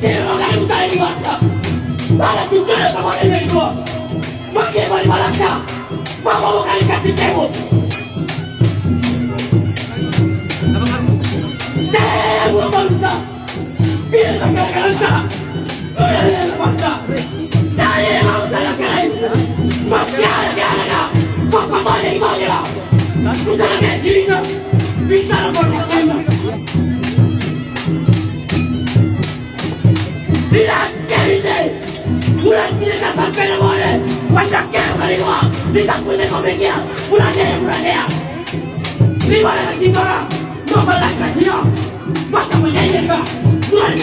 Sino ka yung tayo basta? Para tutuloy ka mo rin ko. Mag-ibang malang ka. Mawawakain ka si Temo. Temo basta. Bilang ka kalanta. Kuya na basta. Saya ang salakain. Magkala ka. Papatuloy mo nila. Kung saan ka sino. Bisa na po mga kayo. Bilang keride. Bulan tidak sampai namanya. Macam kemana gua? Tidak punya komennya. Bulan dia. Di mana? Mau balik dia? Macam mana dia? Bulan